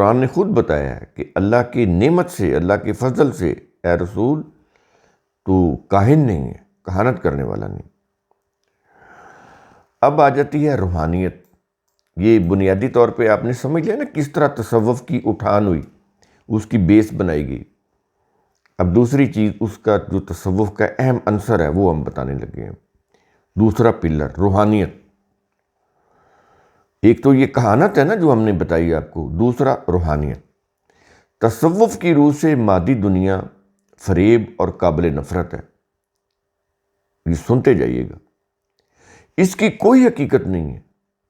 قرآن نے خود بتایا ہے کہ اللہ کی نعمت سے، اللہ کے فضل سے اے رسول تو کاہن نہیں ہے، کہانت کرنے والا نہیں۔ اب آ جاتی ہے روحانیت۔ یہ بنیادی طور پہ آپ نے سمجھ لیا نا کس طرح تصوف کی اٹھان ہوئی، اس کی بیس بنائی گئی۔ اب دوسری چیز، اس کا جو تصوف کا اہم عنصر ہے وہ ہم بتانے لگے ہیں۔ دوسرا پلر روحانیت۔ ایک تو یہ کہانت ہے نا جو ہم نے بتائی آپ کو، دوسرا روحانیت۔ تصوف کی روح سے مادی دنیا فریب اور قابل نفرت ہے، یہ سنتے جائیے گا۔ اس کی کوئی حقیقت نہیں ہے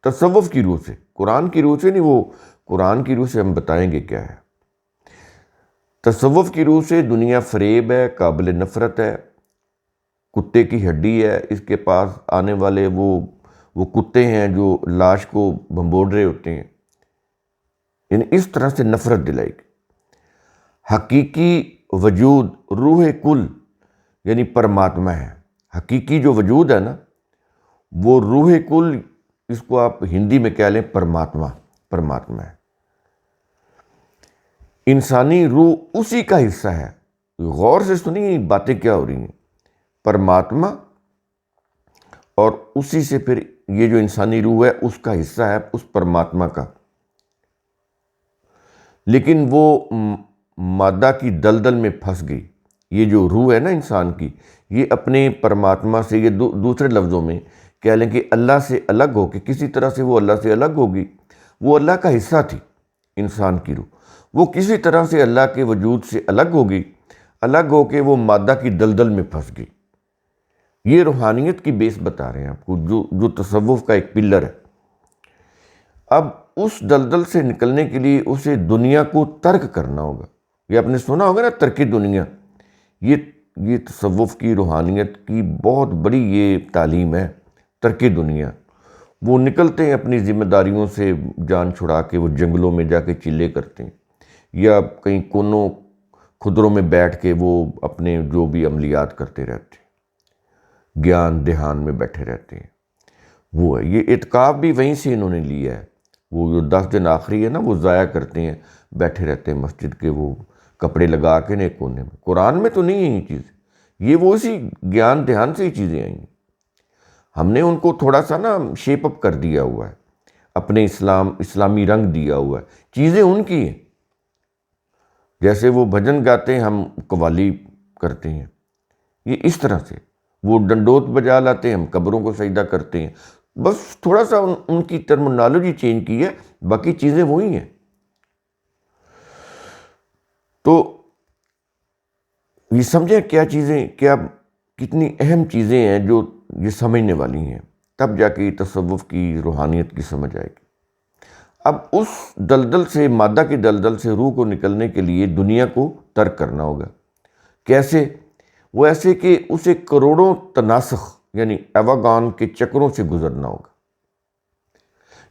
تصوف کی روح سے، قرآن کی روح سے نہیں۔ وہ قرآن کی روح سے ہم بتائیں گے کیا ہے۔ تصوف کی روح سے دنیا فریب ہے، قابل نفرت ہے، کتے کی ہڈی ہے، اس کے پاس آنے والے وہ کتے ہیں جو لاش کو بھنبوڑ رہے ہوتے ہیں، یعنی اس طرح سے نفرت دلائی گئی۔ حقیقی وجود روح کل یعنی پرماتما ہے۔ حقیقی جو وجود ہے نا وہ روح کل، اس کو آپ ہندی میں کہہ لیں پرماتما ہے۔ انسانی روح اسی کا حصہ ہے۔ غور سے سنیے باتیں کیا ہو رہی ہیں۔ پرماتما اور اسی سے پھر یہ جو انسانی روح ہے اس کا حصہ ہے اس پرماتما کا، لیکن وہ مادہ کی دلدل میں پھنس گئی۔ یہ جو روح ہے نا انسان کی، یہ اپنے پرماتما سے، یہ دوسرے لفظوں میں کہہ لیں کہ اللہ سے الگ ہو کے، کسی طرح سے وہ اللہ سے الگ ہوگی۔ وہ اللہ کا حصہ تھی انسان کی روح، وہ کسی طرح سے اللہ کے وجود سے الگ ہوگی، الگ ہو کے وہ مادہ کی دلدل میں پھنس گئی۔ یہ روحانیت کی بیس بتا رہے ہیں آپ کو، جو تصوف کا ایک پلر ہے۔ اب اس دلدل سے نکلنے کے لیے اسے دنیا کو ترک کرنا ہوگا۔ یہ آپ نے سنا ہوگا نا، ترک دنیا۔ یہ تصوف کی روحانیت کی بہت بڑی یہ تعلیم ہے، ترک دنیا۔ وہ نکلتے ہیں اپنی ذمہ داریوں سے جان چھڑا کے، وہ جنگلوں میں جا کے چلے کرتے ہیں، یا کہیں کونوں خدروں میں بیٹھ کے وہ اپنے جو بھی عملیات کرتے رہتے ہیں، گیان دھیان میں بیٹھے رہتے ہیں۔ وہ ہے یہ اعتکاف بھی وہیں سے انہوں نے لیا ہے۔ وہ جو 10 دن آخری ہے نا وہ ضائع کرتے ہیں، بیٹھے رہتے ہیں مسجد کے وہ کپڑے لگا کے نا ایک کونے میں۔ قرآن میں تو نہیں ہے یہ چیز، یہ وہ اسی گیان دھیان سے ہی چیزیں آئیں گی۔ ہم نے ان کو تھوڑا سا نا شیپ اپ کر دیا ہوا ہے، اپنے اسلامی رنگ دیا ہوا ہے، چیزیں ان کی ہیں۔ جیسے وہ بھجن گاتے ہیں، ہم قوالی کرتے ہیں، یہ اس طرح سے۔ وہ ڈنڈوت بجا لاتے ہیں، ہم قبروں کو سجدہ کرتے ہیں۔ بس تھوڑا سا ان کی ٹرمنالوجی چینج کی ہے، باقی چیزیں وہی ہیں۔ تو یہ سمجھیں کیا چیزیں، کیا کتنی اہم چیزیں ہیں جو یہ سمجھنے والی ہیں، تب جا کے تصوف کی روحانیت کی سمجھ آئے گی۔ اب اس دلدل سے، مادہ کی دلدل سے روح کو نکلنے کے لیے دنیا کو ترک کرنا ہوگا۔ کیسے؟ وہ ایسے کہ اسے کروڑوں تناسخ یعنی ایواگان کے چکروں سے گزرنا ہوگا۔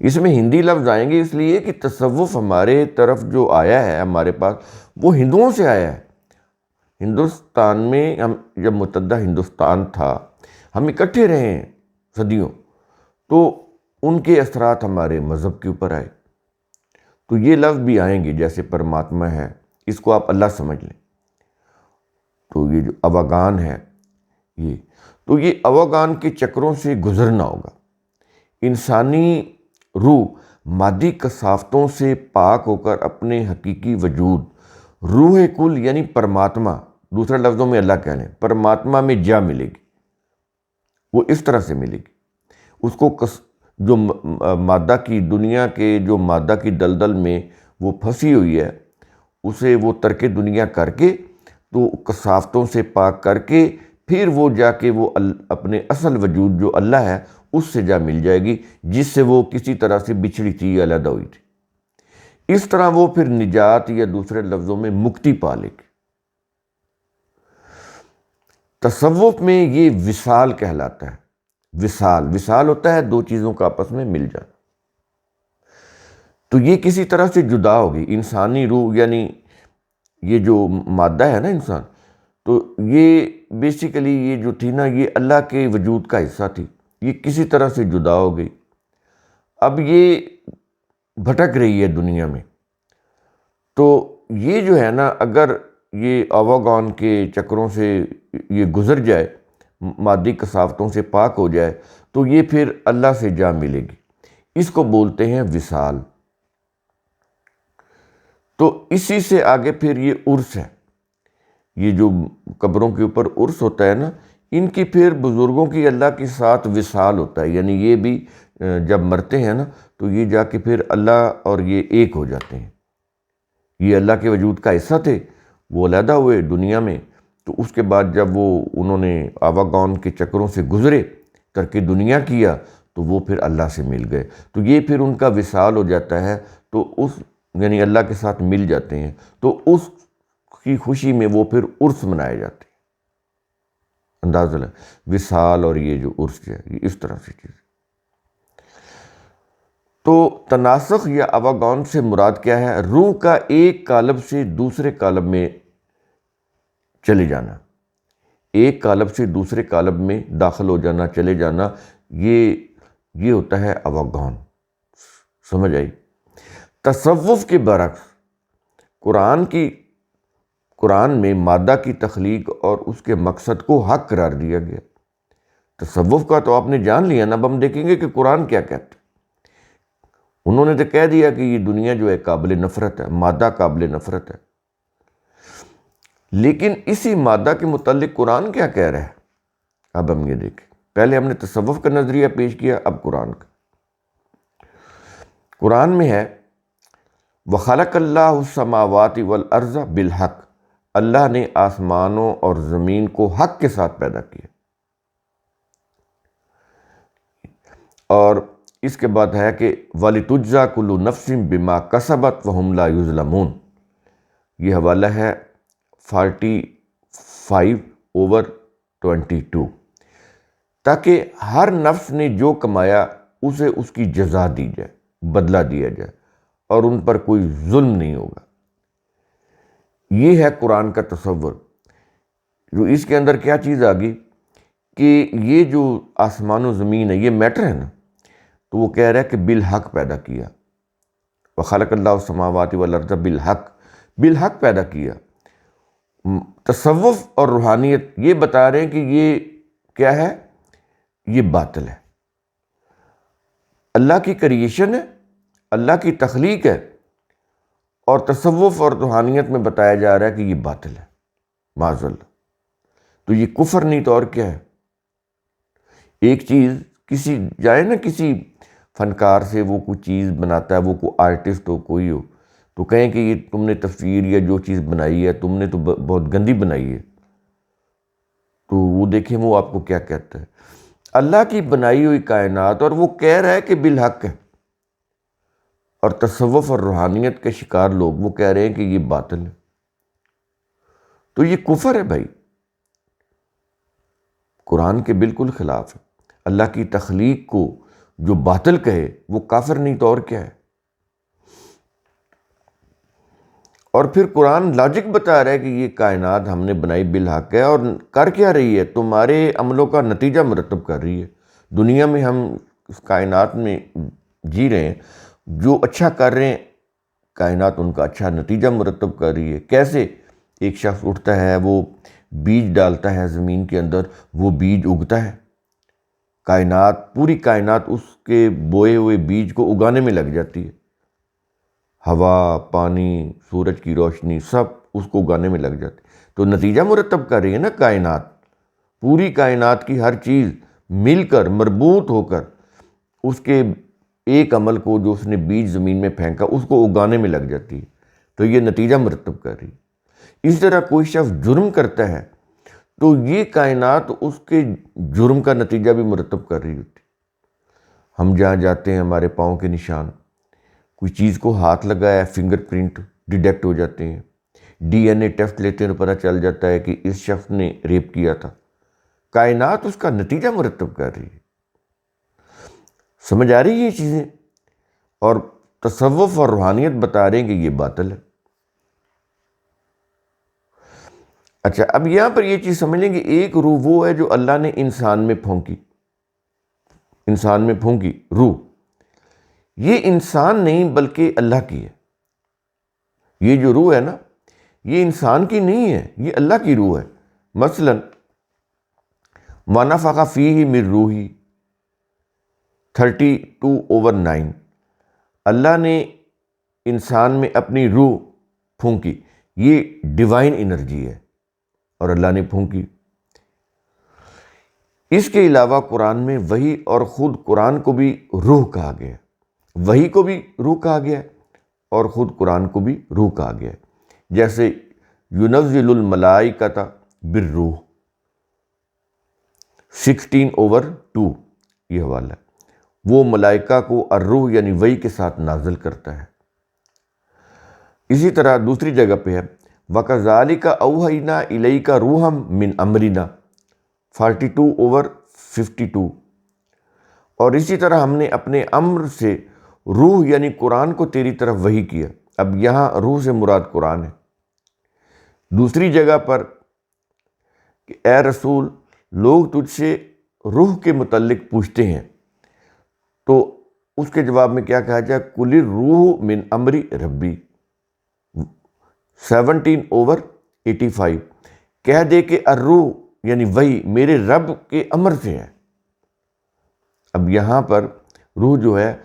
اس میں ہندی لفظ آئیں گے اس لیے کہ تصوف ہمارے طرف جو آیا ہے، ہمارے پاس، وہ ہندوؤں سے آیا ہے۔ ہندوستان میں ہم جب متحدہ ہندوستان تھا، ہم اکٹھے رہے ہیں صدیوں، تو ان کے اثرات ہمارے مذہب کے اوپر آئے۔ تو یہ لفظ بھی آئیں گے، جیسے پرماتما ہے، اس کو آپ اللہ سمجھ لیں۔ تو یہ جو اوگان ہے، یہ اوگان کے چکروں سے گزرنا ہوگا۔ انسانی روح مادی کثافتوں سے پاک ہو کر اپنے حقیقی وجود روح کل یعنی پرماتما، دوسرے لفظوں میں اللہ کہہ لیں، پرماتما میں جا ملے گی۔ وہ اس طرح سے ملے گی۔ اس کو جو مادہ کی دنیا کے، جو مادہ کی دلدل میں وہ پھنسی ہوئی ہے، اسے وہ ترک دنیا کر کے، تو کثافتوں سے پاک کر کے، پھر وہ جا کے وہ اپنے اصل وجود جو اللہ ہے اس سے جا مل جائے گی، جس سے وہ کسی طرح سے بچھڑی تھی یا علیحدہ ہوئی تھی۔ اس طرح وہ پھر نجات یا دوسرے لفظوں میں مکتی پا لے گی۔ تصوف میں یہ وصال کہلاتا ہے۔ وصال ہوتا ہے دو چیزوں کا آپس میں مل جانا۔ تو یہ کسی طرح سے جدا ہوگی انسانی روح، یعنی یہ جو مادہ ہے نا انسان، تو یہ بیسیکلی یہ جو تھی نا، یہ اللہ کے وجود کا حصہ تھی، یہ کسی طرح سے جدا ہو گئی۔ اب یہ بھٹک رہی ہے دنیا میں، تو یہ جو ہے نا، اگر یہ آواگان کے چکروں سے یہ گزر جائے، مادی کثافتوں سے پاک ہو جائے، تو یہ پھر اللہ سے جا ملے گی۔ اس کو بولتے ہیں وصال۔ تو اسی سے آگے پھر یہ عرس ہے، یہ جو قبروں کے اوپر عرس ہوتا ہے نا، ان کی پھر بزرگوں کی اللہ کے ساتھ وصال ہوتا ہے، یعنی یہ بھی جب مرتے ہیں نا تو یہ جا کے پھر اللہ اور یہ ایک ہو جاتے ہیں۔ یہ اللہ کے وجود کا حصہ تھے، وہ علیحدہ ہوئے دنیا میں، تو اس کے بعد جب انہوں نے آواگان کے چکروں سے گزرے، ترک دنیا کیا، تو وہ پھر اللہ سے مل گئے، تو یہ پھر ان کا وصال ہو جاتا ہے، تو یعنی اللہ کے ساتھ مل جاتے ہیں، تو اس کی خوشی میں وہ پھر عرس منائے جاتے ہیں۔ اندازہ لگا وصال اور یہ جو عرس ہے، یہ اس طرح سے چیز۔ تو تناسخ یا آواگان سے مراد کیا ہے؟ روح کا ایک قالب سے دوسرے قالب میں چلے جانا، ایک قالب سے دوسرے قالب میں داخل ہو جانا، چلے جانا، یہ ہوتا ہے آواگان۔ سمجھ آئی؟ تصوف کے برعکس قرآن میں مادہ کی تخلیق اور اس کے مقصد کو حق قرار دیا گیا۔ تصوف کا تو آپ نے جان لیا نا، اب ہم دیکھیں گے کہ قرآن کیا کہتا ہے۔ انہوں نے تو کہہ دیا کہ یہ دنیا جو ہے قابل نفرت ہے، مادہ قابل نفرت ہے، لیکن اسی مادہ کے متعلق قرآن کیا کہہ رہا ہے؟ اب ہم یہ دیکھیں، پہلے ہم نے تصوف کا نظریہ پیش کیا، اب قرآن کا۔ قرآن میں ہے وَخَلَقَ اللَّهُ السَّمَاوَاتِ وَالْأَرْضَ بِالْحَقِّ، اللہ نے آسمانوں اور زمین کو حق کے ساتھ پیدا کیا۔ اور اس کے بعد ہے کہ وَلِتُجْزَىٰ كُلُّ نَفْسٍ بِمَا كَسَبَتْ وَهُمْ لَا يُظْلَمُونَ، یہ حوالہ ہے 45/22، تاکہ ہر نفس نے جو کمایا اسے اس کی جزا دی جائے، بدلہ دیا جائے، اور ان پر کوئی ظلم نہیں ہوگا۔ یہ ہے قرآن کا تصور۔ جو اس کے اندر کیا چیز آ گئی کہ یہ جو آسمان و زمین ہے، یہ میٹر ہے نا، تو وہ کہہ رہا ہے کہ بالحق پیدا کیا۔ وَخَلَقَ اللَّهُ السَّمَاوَاتِ وَالْأَرْضَ بِالْحَقِّ، بالحق پیدا کیا۔ تصوف اور روحانیت یہ بتا رہے ہیں کہ یہ کیا ہے؟ یہ باطل ہے، اللہ کی کریشن ہے، اللہ کی تخلیق ہے، اور تصوف اور روحانیت میں بتایا جا رہا ہے کہ یہ باطل ہے، معاذ اللہ۔ تو یہ کفر نہیں تو اور کیا ہے؟ ایک چیز کسی جائے نا، کسی فنکار سے وہ کوئی چیز بناتا ہے، وہ کوئی آرٹسٹ ہو، کوئی ہو، تو کہیں کہ یہ تم نے تصویر یا جو چیز بنائی ہے تم نے تو بہت گندی بنائی ہے، تو وہ دیکھیں وہ آپ کو کیا کہتا ہے۔ اللہ کی بنائی ہوئی کائنات، اور وہ کہہ رہا ہے کہ بالحق ہے، اور تصوف اور روحانیت کے شکار لوگ وہ کہہ رہے ہیں کہ یہ باطل ہے، تو یہ کفر ہے بھائی، قرآن کے بالکل خلاف ہے۔ اللہ کی تخلیق کو جو باطل کہے وہ کافر نہیں تو اور کیا ہے۔ اور پھر قرآن لاجک بتا رہا ہے کہ یہ کائنات ہم نے بنائی بالحق ہے، اور کر کیا رہی ہے؟ تمہارے عملوں کا نتیجہ مرتب کر رہی ہے۔ دنیا میں ہم اس کائنات میں جی رہے ہیں، جو اچھا کر رہے ہیں کائنات ان کا اچھا نتیجہ مرتب کر رہی ہے۔ کیسے؟ ایک شخص اٹھتا ہے، وہ بیج ڈالتا ہے زمین کے اندر، وہ بیج اگتا ہے، کائنات، پوری کائنات اس کے بوئے ہوئے بیج کو اگانے میں لگ جاتی ہے، ہوا، پانی، سورج کی روشنی، سب اس کو اگانے میں لگ جاتی ہے، تو نتیجہ مرتب کر رہی ہے نا کائنات، پوری کائنات کی ہر چیز مل کر، مربوط ہو کر اس کے ایک عمل کو جو اس نے بیج زمین میں پھینکا اس کو اگانے میں لگ جاتی ہے، تو یہ نتیجہ مرتب کر رہی ہے۔ اس طرح کوئی شخص جرم کرتا ہے تو یہ کائنات اس کے جرم کا نتیجہ بھی مرتب کر رہی ہوتی ہے۔ ہم جہاں جاتے ہیں ہمارے پاؤں کے نشان، کوئی چیز کو ہاتھ لگایا، فنگر پرنٹ ڈیٹیکٹ ہو جاتے ہیں، ڈی این اے ٹیسٹ لیتے ہیں تو پتہ چل جاتا ہے کہ اس شخص نے ریپ کیا تھا، کائنات اس کا نتیجہ مرتب کر رہی ہے۔ سمجھ آ رہی ہے یہ چیزیں؟ اور تصوف اور روحانیت بتا رہے ہیں کہ یہ باطل ہے۔ اچھا، اب یہاں پر یہ چیز سمجھ لیں کہ ایک روح وہ ہے جو اللہ نے انسان میں پھونکی روح، یہ انسان نہیں بلکہ اللہ کی ہے، یہ جو روح ہے نا، یہ انسان کی نہیں ہے، یہ اللہ کی روح ہے۔ مثلا وَنَفَخَ فِيهِ مِن روحی 32/9، اللہ نے انسان میں اپنی روح پھونکی، یہ ڈیوائن انرجی ہے اور اللہ نے پھونکی۔ اس کے علاوہ قرآن میں وحی اور خود قرآن کو بھی روح کہا گیا ہے، وحی کو بھی روح کہا گیا ہے اور خود قرآن کو بھی روح کہا گیا ہے۔ جیسے يُنَزِّلُ الْمَلَائِكَةَ بِالرُّوحِ 16/2 یہ حوالہ ہے، وہ ملائکہ کو الروح یعنی وحی کے ساتھ نازل کرتا ہے۔ اسی طرح دوسری جگہ پہ ہے وَكَذَلِكَ أَوْحَيْنَا إِلَيْكَ رُوحًا مِّنْ أَمْرِنَا 42/52، اور اسی طرح ہم نے اپنے امر سے روح یعنی قرآن کو تیری طرف وحی کیا۔ اب یہاں روح سے مراد قرآن ہے۔ دوسری جگہ پر کہ اے رسول، لوگ تجھ سے روح کے متعلق پوچھتے ہیں، تو اس کے جواب میں کیا کہا جائے؟ قُلِ الرُّوحُ مِنْ أَمْرِ رَبِّی 17/85، کہہ دے کہ الروح یعنی وحی میرے رب کے امر سے ہے۔ اب یہاں پر روح جو ہے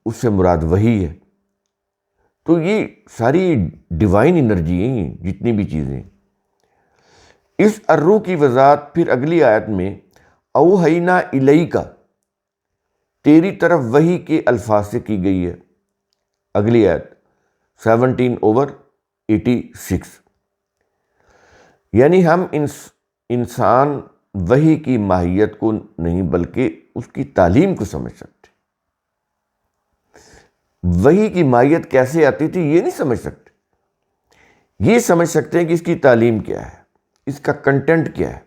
اس سے مراد وحی ہے۔ تو یہ ساری ڈیوائن انرجی ہیں، جتنی بھی چیزیں۔ اس الروح کی وضاحت پھر اگلی آیت میں اوحینا الیک، تیری طرف وحی کے الفاظ سے کی گئی ہے۔ اگلی آیت 17/86، یعنی ہم انسان وحی کی ماہیت کو نہیں بلکہ اس کی تعلیم کو سمجھ سکتے۔ وحی کی ماہیت کیسے آتی تھی یہ نہیں سمجھ سکتے، یہ سمجھ سکتے ہیں کہ اس کی تعلیم کیا ہے، اس کا کنٹینٹ کیا ہے،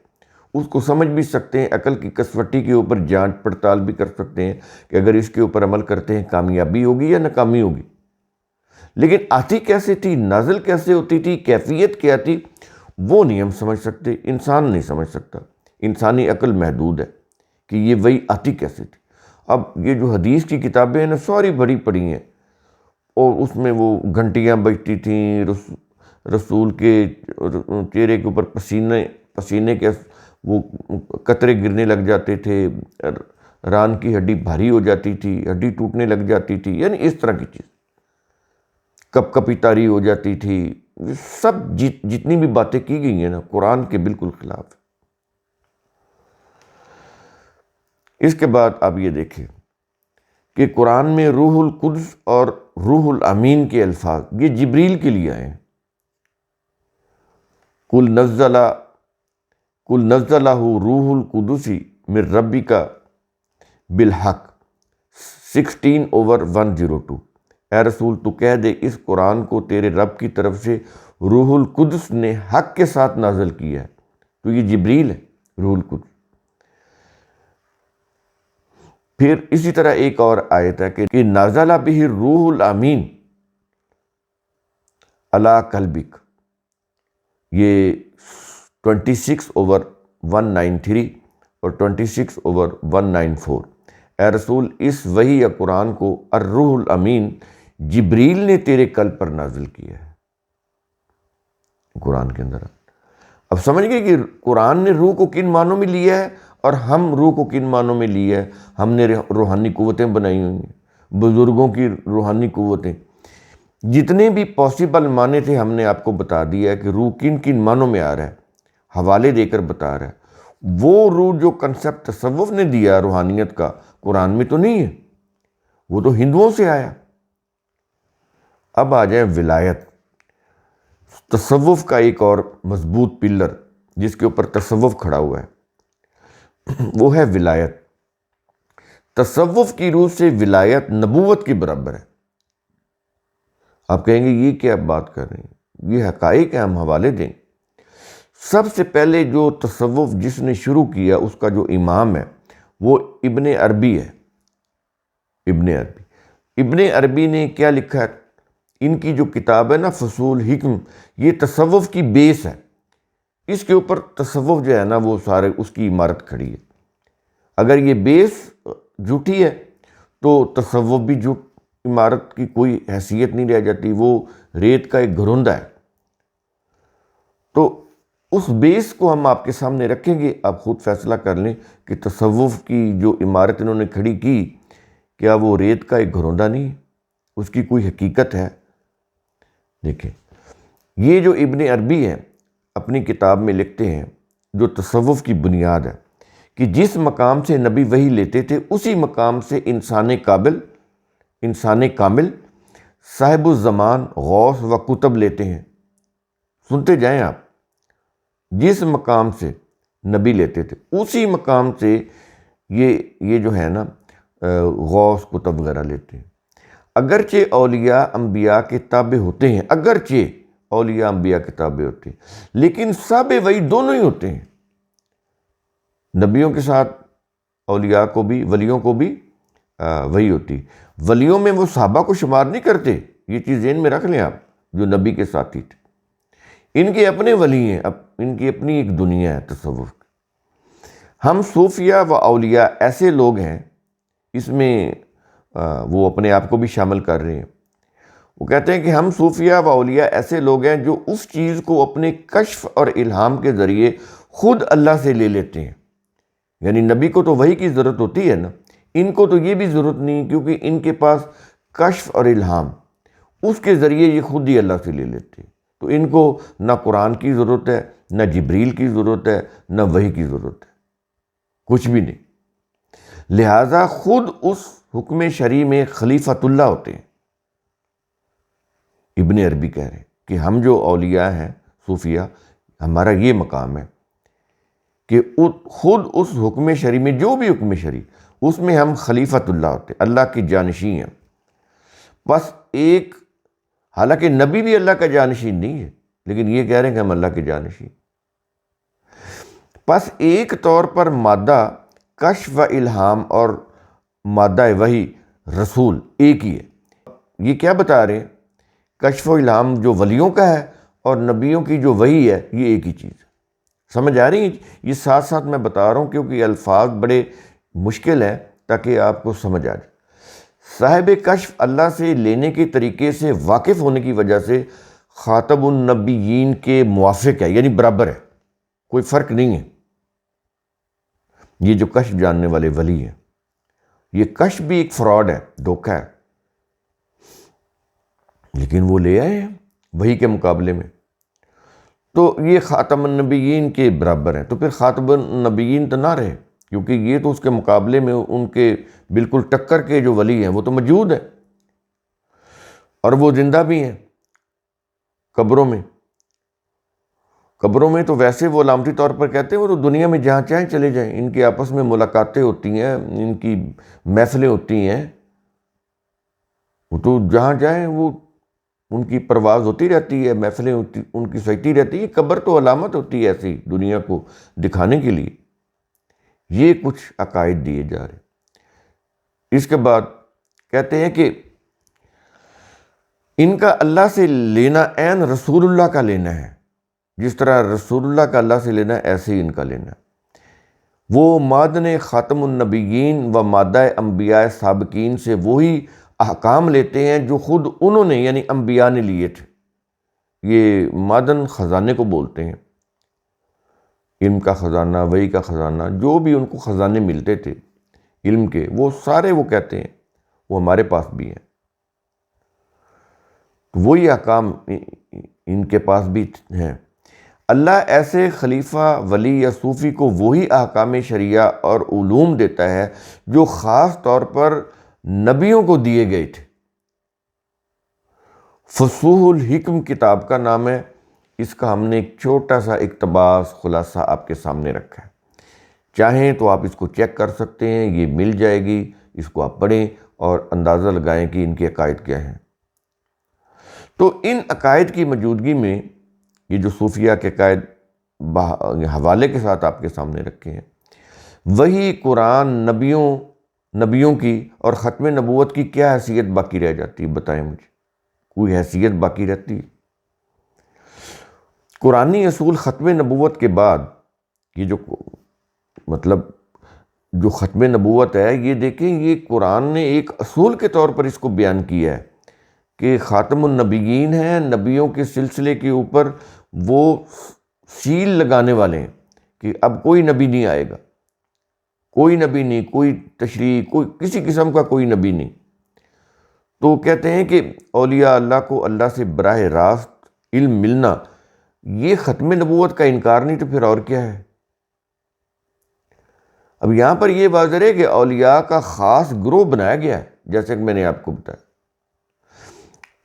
اس کو سمجھ بھی سکتے ہیں، عقل کی کسوٹی کے اوپر جانچ پڑتال بھی کر سکتے ہیں کہ اگر اس کے اوپر عمل کرتے ہیں کامیابی ہوگی یا ناکامی ہوگی۔ لیکن آتی کیسے تھی، نازل کیسے ہوتی تھی، کیفیت کیا تھی، وہ نہیں ہم سمجھ سکتے، انسان نہیں سمجھ سکتا، انسانی عقل محدود ہے کہ یہ وحی آتی کیسے تھی۔ اب یہ جو حدیث کی کتابیں ہیں نا، ساری بڑی پڑھی ہیں، اور اس میں وہ گھنٹیاں بجتی تھیں، رسول کے چہرے کے اوپر پسینے کے وہ قطرے گرنے لگ جاتے تھے، ران کی ہڈی بھاری ہو جاتی تھی، ہڈی ٹوٹنے لگ جاتی تھی، یعنی اس طرح کی چیز، کپ کپی طاری ہو جاتی تھی۔ سب جتنی بھی باتیں کی گئی ہیں نا، قرآن کے بالکل خلاف ہے۔ اس کے بعد آپ یہ دیکھیں کہ قرآن میں روح القدس اور روح الامین کے الفاظ یہ جبریل کے لیے آئے ہیں۔ قُلْ نَزَّلَهُ روح القدس من ربک بالحق 16/102، اے رسول تو کہہ دے اس قرآن کو تیرے رب کی طرف سے روح القدس نے حق کے ساتھ نازل کیا ہے۔ تو یہ جبریل ہے، روح القدس۔ پھر اسی طرح ایک اور آیت ہے کہ نازل بہ الروح الامین علی قلبک، یہ 26/193 اور 26/194، اے رسول اس وحی یا قرآن کو الروح الامین جبریل نے تیرے قلب پر نازل کیا ہے۔ قرآن کے اندر اب سمجھ گئے کہ قرآن نے روح کو کن معنوں میں لیا ہے اور ہم روح کو کن معنوں میں لیا ہے۔ ہم نے روحانی قوتیں بنائی ہوئی ہیں، بزرگوں کی روحانی قوتیں، جتنے بھی پاسبل معنی تھے ہم نے آپ کو بتا دیا ہے کہ روح کن کن معنوں میں آ رہا ہے، حوالے دے کر بتا رہا ہے۔ وہ روح جو کنسپٹ تصوف نے دیا روحانیت کا، قرآن میں تو نہیں ہے، وہ تو ہندوؤں سے آیا۔ اب آ جائیں ولایت، تصوف کا ایک اور مضبوط پلر جس کے اوپر تصوف کھڑا ہوا ہے، وہ ہے ولایت۔ تصوف کی روح سے ولایت نبوت کے برابر ہے۔ آپ کہیں گے یہ کیا بات کر رہے ہیں، یہ حقائق ہیں، ہم حوالے دیں۔ سب سے پہلے جو تصوف جس نے شروع کیا اس کا جو امام ہے وہ ابن عربی ہے۔ ابن عربی نے کیا لکھا ہے؟ ان کی جو کتاب ہے نا فصول حکم، یہ تصوف کی بیس ہے۔ اس کے اوپر تصوف جو ہے نا وہ سارے اس کی عمارت کھڑی ہے۔ اگر یہ بیس جھوٹی ہے تو تصوف بھی جھوٹ عمارت کی کوئی حیثیت نہیں رہ جاتی، وہ ریت کا ایک گھروندہ ہے۔ تو اس بیس کو ہم آپ کے سامنے رکھیں گے، آپ خود فیصلہ کر لیں کہ تصوف کی جو عمارت انہوں نے کھڑی کی، کیا وہ ریت کا ایک گھروندہ نہیں ہے؟ اس کی کوئی حقیقت ہے؟ دیکھیں، یہ جو ابن عربی ہیں اپنی کتاب میں لکھتے ہیں، جو تصوف کی بنیاد ہے، کہ جس مقام سے نبی وحی لیتے تھے اسی مقام سے انسان کامل صاحب الزمان غوث و کتب لیتے ہیں۔ سنتے جائیں آپ، جس مقام سے نبی لیتے تھے اسی مقام سے یہ جو ہے نا غوث کتب وغیرہ لیتے ہیں۔ اگرچہ اولیاء انبیاء کے تابع ہوتے ہیں، لیکن صاحب وحی دونوں ہی ہوتے ہیں، نبیوں کے ساتھ اولیاء کو بھی، ولیوں کو بھی وحی ہوتی۔ ولیوں میں وہ صحابہ کو شمار نہیں کرتے، یہ چیز ذہن میں رکھ لیں آپ، جو نبی کے ساتھی تھے۔ ان کے اپنے ولی ہیں، ان کی اپنی ایک دنیا ہے تصوف کی۔ ہم صوفیہ و اولیاء ایسے لوگ ہیں، اس میں وہ اپنے آپ کو بھی شامل کر رہے ہیں۔ وہ کہتے ہیں کہ ہم صوفیہ و اولیاء ایسے لوگ ہیں جو اس چیز کو اپنے کشف اور الہام کے ذریعے خود اللہ سے لے لیتے ہیں۔ یعنی نبی کو تو وحی کی ضرورت ہوتی ہے نا، ان کو تو یہ بھی ضرورت نہیں، کیونکہ ان کے پاس کشف اور الہام، اس کے ذریعے یہ خود ہی اللہ سے لے لیتے ہیں۔ تو ان کو نہ قرآن کی ضرورت ہے، نہ جبریل کی ضرورت ہے، نہ وحی کی ضرورت ہے، کچھ بھی نہیں۔ لہٰذا خود اس حکم شرعی میں خلیفۃ اللہ ہوتے ہیں۔ ابن عربی کہہ رہے ہیں کہ ہم جو اولیاء ہیں صوفیہ، ہمارا یہ مقام ہے کہ خود اس حکم شرعی میں، جو بھی حکم شرعی، اس میں ہم خلیفۃ اللہ ہوتے ہیں، اللہ کی جانشین ہیں۔ بس ایک، حالانکہ نبی بھی اللہ کا جانشین نہیں ہے، لیکن یہ کہہ رہے ہیں کہ ہم اللہ کے جانشین۔ بس ایک طور پر مادہ کشف و الہام اور مادہ وحی رسول ایک ہی ہے۔ یہ کیا بتا رہے ہیں؟ کشف و الہام جو ولیوں کا ہے اور نبیوں کی جو وحی ہے، یہ ایک ہی چیز ہے۔ سمجھ آ رہی ہے؟ یہ ساتھ ساتھ میں بتا رہا ہوں کیونکہ یہ الفاظ بڑے مشکل ہیں، تاکہ آپ کو سمجھ آ جائے۔ صاحب کشف اللہ سے لینے کے طریقے سے واقف ہونے کی وجہ سے خاتم النبیین کے موافق ہے، یعنی برابر ہے، کوئی فرق نہیں ہے۔ یہ جو کشف جاننے والے ولی ہیں، یہ کشف بھی ایک فراڈ ہے، دھوکہ ہے، لیکن وہ لے آئے ہیں وحی کے مقابلے میں، تو یہ خاتم النبیین کے برابر ہیں۔ تو پھر خاتم النبیین تو نہ رہے، کیونکہ یہ تو اس کے مقابلے میں ان کے بالکل ٹکر کے جو ولی ہیں وہ تو موجود ہیں، اور وہ زندہ بھی ہیں قبروں میں تو ویسے وہ علامتی طور پر کہتے ہیں، وہ تو دنیا میں جہاں چاہیں چلے جائیں، ان کے آپس میں ملاقاتیں ہوتی ہیں، ان کی محفلیں ہوتی ہیں، وہ تو جہاں جائیں وہ ان کی پرواز ہوتی رہتی ہے، محفلیں ہوتی، ان کی سجتی رہتی ہے۔ قبر تو علامت ہوتی ہے ایسی دنیا کو دکھانے کے لیے۔ یہ کچھ عقائد دیے جا رہے ہیں۔ اس کے بعد کہتے ہیں کہ ان کا اللہ سے لینا عین رسول اللہ کا لینا ہے، جس طرح رسول اللہ کا اللہ سے لینا ہے ایسے ہی ان کا لینا ہے۔ وہ مادن خاتم النبیین و مادہ انبیاء سابقین سے وہی احکام لیتے ہیں جو خود انہوں نے، یعنی انبیاء نے لیے تھے۔ یہ مادن خزانے کو بولتے ہیں، علم کا خزانہ، وحی کا خزانہ، جو بھی ان کو خزانے ملتے تھے علم کے، وہ سارے وہ کہتے ہیں وہ ہمارے پاس بھی ہیں۔ وہی احکام ان کے پاس بھی ہیں۔ اللہ ایسے خلیفہ، ولی یا صوفی کو وہی احکام شریعہ اور علوم دیتا ہے جو خاص طور پر نبیوں کو دیے گئے تھے۔ فصوح الحکم کتاب کا نام ہے، اس کا ہم نے ایک چھوٹا سا اقتباس خلاصہ آپ کے سامنے رکھا ہے، چاہیں تو آپ اس کو چیک کر سکتے ہیں، یہ مل جائے گی، اس کو آپ پڑھیں اور اندازہ لگائیں کہ ان کے عقائد کیا ہیں۔ تو ان عقائد کی موجودگی میں یہ جو صوفیہ کے عقائد حوالے کے ساتھ آپ کے سامنے رکھے ہیں، وہی قرآن، نبیوں کی اور ختم نبوت کی کیا حیثیت باقی رہ جاتی ہے؟ بتائیں مجھے، کوئی حیثیت باقی رہتی ہے؟ قرآنی اصول ختم نبوت کے بعد، یہ جو مطلب جو ختم نبوت ہے، یہ دیکھیں، یہ قرآن نے ایک اصول کے طور پر اس کو بیان کیا ہے کہ خاتم النبیین ہیں، نبیوں کے سلسلے کے اوپر وہ سیل لگانے والے ہیں کہ اب کوئی نبی نہیں آئے گا، کوئی نبی نہیں، کوئی تشریح، کوئی کسی قسم کا کوئی نبی نہیں۔ تو کہتے ہیں کہ اولیاء اللہ کو اللہ سے براہ راست علم ملنا، یہ ختم نبوت کا انکار نہیں تو پھر اور کیا ہے؟ اب یہاں پر یہ واضح ہے کہ اولیاء کا خاص گروہ بنایا گیا ہے، جیسے کہ میں نے آپ کو بتایا،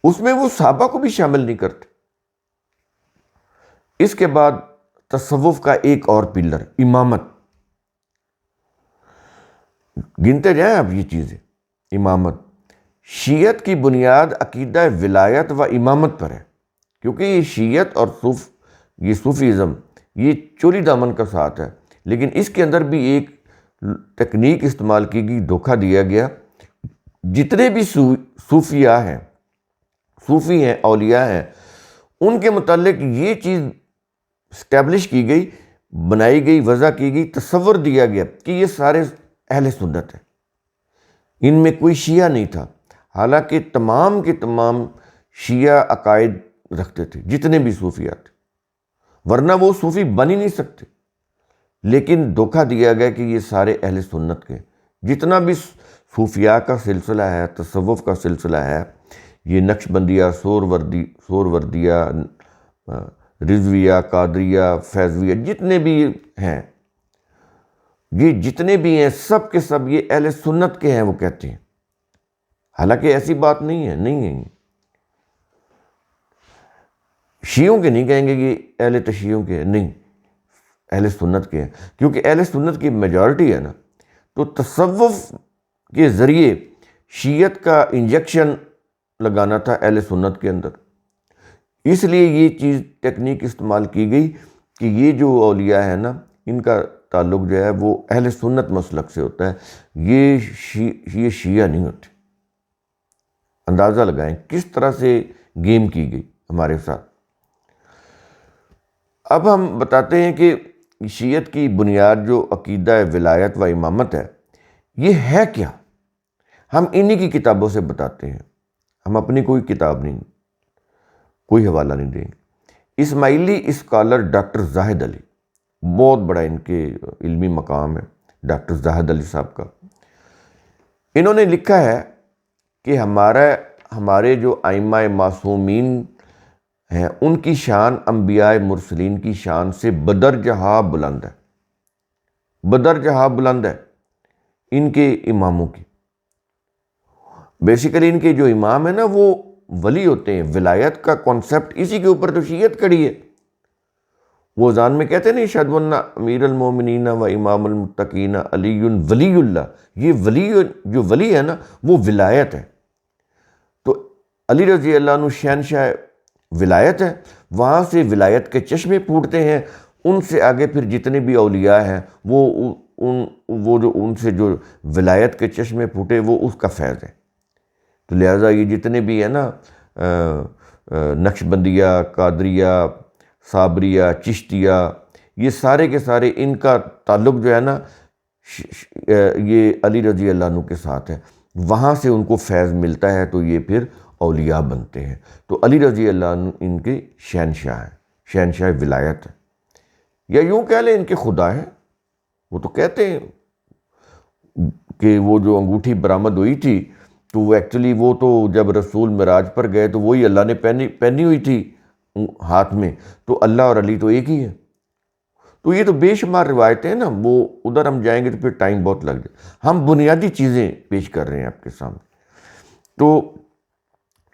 اس میں وہ صحابہ کو بھی شامل نہیں کرتے۔ اس کے بعد تصوف کا ایک اور پلر، امامت، گنتے جائیں آپ یہ چیزیں۔ امامت، شیعت کی بنیاد عقیدہ ولایت و امامت پر ہے، کیونکہ یہ شیعت اور یہ صوفیزم یہ چولی دامن کا ساتھ ہے، لیکن اس کے اندر بھی ایک تکنیک استعمال کی گئی، دھوکہ دیا گیا۔ جتنے بھی صوفیاء ہیں، صوفی ہیں، اولیاء ہیں، ان کے متعلق یہ چیز اسٹیبلش کی گئی، بنائی گئی، وضع کی گئی، تصور دیا گیا کہ یہ سارے اہل سنت ہیں، ان میں کوئی شیعہ نہیں تھا، حالانکہ تمام کے تمام شیعہ عقائد رکھتے تھے، جتنے بھی صوفیاء تھے، ورنہ وہ صوفی بن ہی نہیں سکتے۔ لیکن دھوکہ دیا گیا کہ یہ سارے اہل سنت کے، جتنا بھی صوفیاء کا سلسلہ ہے، تصوف کا سلسلہ ہے، یہ نقشبندیہ، سوروردیہ، رضویہ، قادریہ، فیضویہ، جتنے بھی ہیں، یہ جتنے بھی ہیں سب کے سب یہ اہل سنت کے ہیں، وہ کہتے ہیں، حالانکہ ایسی بات نہیں ہے، نہیں ہے۔ شیعوں کے نہیں کہیں گے کہ اہل تشیعوں کے، نہیں، اہل سنت کے ہیں، کیونکہ اہل سنت کی میجورٹی ہے نا۔ تو تصوف کے ذریعے شیعت کا انجیکشن لگانا تھا اہل سنت کے اندر، اس لیے یہ چیز ٹیکنیک استعمال کی گئی کہ یہ جو اولیاء ہیں نا، ان کا تعلق جو ہے وہ اہل سنت مسلک سے ہوتا ہے، یہ شیعہ نہیں ہوتے۔ اندازہ لگائیں کس طرح سے گیم کی گئی ہمارے ساتھ۔ اب ہم بتاتے ہیں کہ شیعت کی بنیاد جو عقیدہ ولایت و امامت ہے، یہ ہے کیا؟ ہم انہی کی کتابوں سے بتاتے ہیں، ہم اپنی کوئی کتاب نہیں، کوئی حوالہ نہیں دیں گے۔ اسماعیلی اسکالر ڈاکٹر زاہد علی، بہت بڑا ان کے علمی مقام ہے ڈاکٹر زاہد علی صاحب کا، انہوں نے لکھا ہے کہ ہمارے جو ائمہ معصومین ہیں، ان کی شان انبیاء مرسلین کی شان سے بدرجہ بلند ہے، بدرجہ بلند ہے ان کے اماموں کی۔ بیسیکلی ان کے جو امام ہیں نا، وہ ولی ہوتے ہیں۔ ولایت کا کانسیپٹ اسی کے اوپر تو شیعت کھڑی ہے۔ وہ اذان میں کہتے ہیں نا، اشہد ان امیر المومنین و امام المتقین علی ولی اللہ، یہ ولی، جو ولی ہے نا، وہ ولایت ہے۔ تو علی رضی اللہ عنہ شہنشاہ ولایت ہے، وہاں سے ولایت کے چشمے پھوٹتے ہیں، ان سے آگے پھر جتنے بھی اولیاء ہیں، وہ جو ان سے جو ولایت کے چشمے پھوٹے، وہ اس کا فیض ہے۔ تو لہٰذا یہ جتنے بھی ہیں نا، نقشبندیہ، قادریہ، صابریہ، چشتیہ، یہ سارے کے سارے ان کا تعلق جو ہے نا، یہ علی رضی اللہ عنہ کے ساتھ ہے، وہاں سے ان کو فیض ملتا ہے، تو یہ پھر اولیاء بنتے ہیں۔ تو علی رضی اللہ عنہ ان کے شہنشاہ ہیں، شہنشاہ ولایت ہے، یا یوں کہہ لیں ان کے خدا ہیں۔ وہ تو کہتے ہیں کہ وہ جو انگوٹھی برآمد ہوئی تھی، تو وہ ایکچولی وہ تو جب رسول معراج پر گئے تو وہی اللہ نے پہنی ہوئی تھی ہاتھ میں، تو اللہ اور علی تو ایک ہی ہے۔ تو یہ تو بے شمار روایتیں ہیں نا، وہ ادھر ہم جائیں گے تو پھر ٹائم بہت لگ جائے، ہم بنیادی چیزیں پیش کر رہے ہیں آپ کے سامنے۔ تو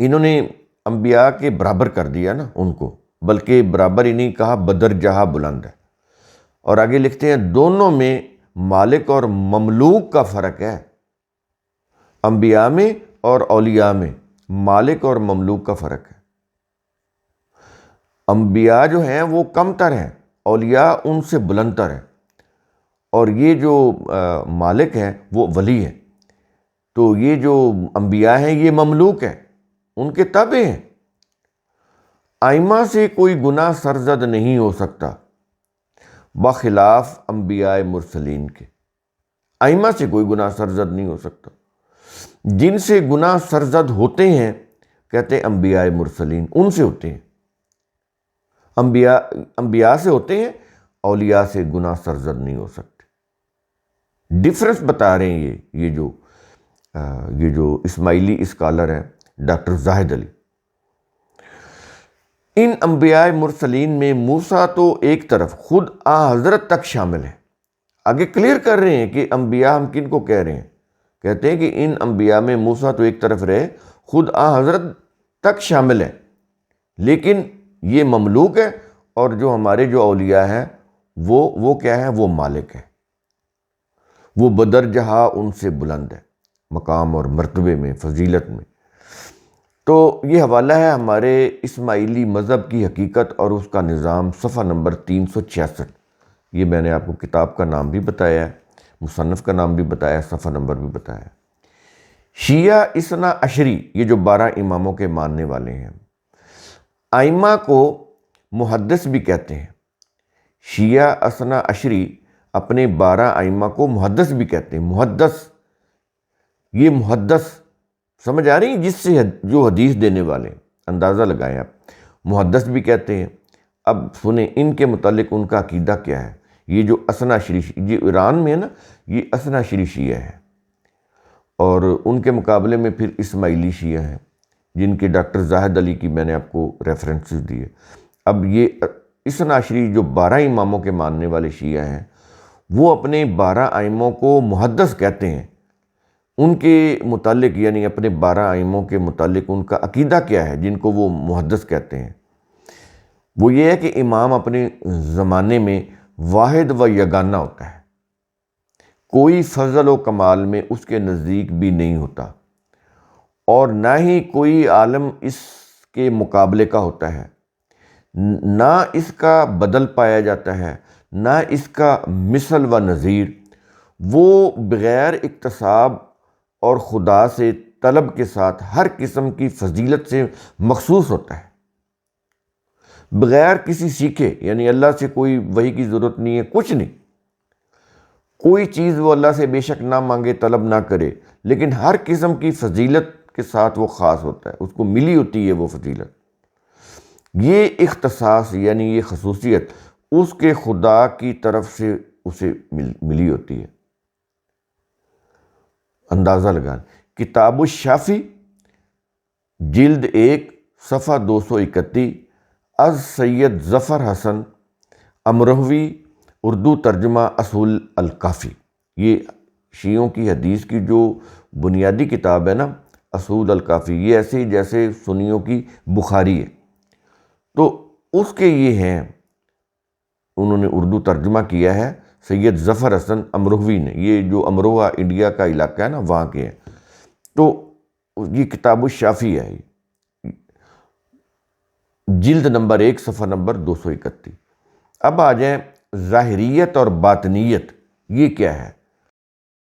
انہوں نے انبیاء کے برابر کر دیا نا ان کو، بلکہ برابر ہی نہیں کہا، بدرجہ بلند ہے۔ اور آگے لکھتے ہیں، دونوں میں مالک اور مملوک کا فرق ہے، انبیاء میں اور اولیاء میں مالک اور مملوک کا فرق ہے۔ انبیاء جو ہیں وہ کم تر ہیں، اولیاء ان سے بلند تر ہیں، اور یہ جو مالک ہیں وہ ولی ہیں۔ تو یہ جو انبیاء ہیں یہ مملوک ہیں، ان کے تابع ہیں۔ ائمہ سے کوئی گناہ سرزد نہیں ہو سکتا، بخلاف انبیاء مرسلین کے۔ ائمہ سے کوئی گناہ سرزد نہیں ہو سکتا۔ جن سے گناہ سرزد ہوتے ہیں کہتے ہیں انبیاء مرسلین، ان سے ہوتے ہیں، انبیاء سے ہوتے ہیں، اولیاء سے گناہ سرزد نہیں ہو سکتے۔ ڈفرنس بتا رہے ہیں یہ جو اسماعیلی اسکالر ہے ڈاکٹر زاہد علی۔ ان انبیاء مرسلین میں موسیٰ تو ایک طرف، خود حضرت تک شامل ہے۔ آگے کلیئر کر رہے ہیں کہ انبیاء ہم کن کو کہہ رہے ہیں، کہتے ہیں کہ ان انبیاء میں موسیٰ تو ایک طرف رہے، خود حضرت تک شامل ہے، لیکن یہ مملوک ہے، اور جو ہمارے جو اولیاء ہیں وہ کیا ہے، وہ مالک ہے، وہ بدرجہ ان سے بلند ہے مقام اور مرتبے میں، فضیلت میں۔ تو یہ حوالہ ہے ہمارے اسماعیلی مذہب کی حقیقت اور اس کا نظام، صفحہ نمبر 366۔ یہ میں نے آپ کو کتاب کا نام بھی بتایا ہے، مصنف کا نام بھی بتایا ہے، صفحہ نمبر بھی بتایا ہے۔ شیعہ اثنا عشری، یہ جو 12 اماموں کے ماننے والے ہیں، ائمہ کو محدث بھی کہتے ہیں۔ شیعہ اثنا عشری اپنے 12 ائمہ کو محدث بھی کہتے ہیں۔ محدث، یہ محدث سمجھ آ رہی ہے، جس سے جو حدیث دینے والے ہیں، اندازہ لگائیں آپ، محدث بھی کہتے ہیں۔ اب سنیں ان کے متعلق ان کا عقیدہ کیا ہے۔ یہ جو اثنا عشری، یہ ایران میں ہے نا، یہ اثنا عشری شیعہ ہے، اور ان کے مقابلے میں پھر اسماعیلی شیعہ ہیں، جن کے ڈاکٹر زاہد علی کی میں نے آپ کو ریفرنسز دیے۔ اب یہ اثنا عشری جو 12 اماموں کے ماننے والے شیعہ ہیں، وہ اپنے 12 ائموں کو محدث کہتے ہیں۔ ان کے متعلق، یعنی اپنے 12 ائموں کے متعلق ان کا عقیدہ کیا ہے جن کو وہ محدث کہتے ہیں؟ وہ یہ ہے کہ امام اپنے زمانے میں واحد و یگانہ ہوتا ہے، کوئی فضل و کمال میں اس کے نزدیک بھی نہیں ہوتا، اور نہ ہی کوئی عالم اس کے مقابلے کا ہوتا ہے، نہ اس کا بدل پایا جاتا ہے، نہ اس کا مثل و نظیر۔ وہ بغیر اکتساب اور خدا سے طلب کے ساتھ ہر قسم کی فضیلت سے مخصوص ہوتا ہے، بغیر کسی سیکھے، یعنی اللہ سے کوئی وحی کی ضرورت نہیں ہے، کچھ نہیں، کوئی چیز وہ اللہ سے بے شک نہ مانگے، طلب نہ کرے، لیکن ہر قسم کی فضیلت کے ساتھ وہ خاص ہوتا ہے، اس کو ملی ہوتی ہے وہ فضیلت۔ یہ اختصاص یعنی یہ خصوصیت اس کے خدا کی طرف سے اسے ملی ہوتی ہے۔ اندازہ لگائیں، کتاب الشافی جلد 1 صفحہ 231، از سید ظفر حسن امروہوی، اردو ترجمہ اصول الکافی۔ یہ شیعوں کی حدیث کی جو بنیادی کتاب ہے نا، اصول الکافی، یہ ایسے ہی جیسے سنیوں کی بخاری ہے، تو اس کے یہ ہیں، انہوں نے اردو ترجمہ کیا ہے سید ظفر حسن امروہوی نے، یہ جو امروہہ انڈیا کا علاقہ ہے نا، وہاں کے ہیں۔ تو یہ کتاب الشافی ہے، جلد نمبر 1 صفحہ نمبر 231۔ اب آ جائیں ظاہریت اور باطنیت، یہ کیا ہے؟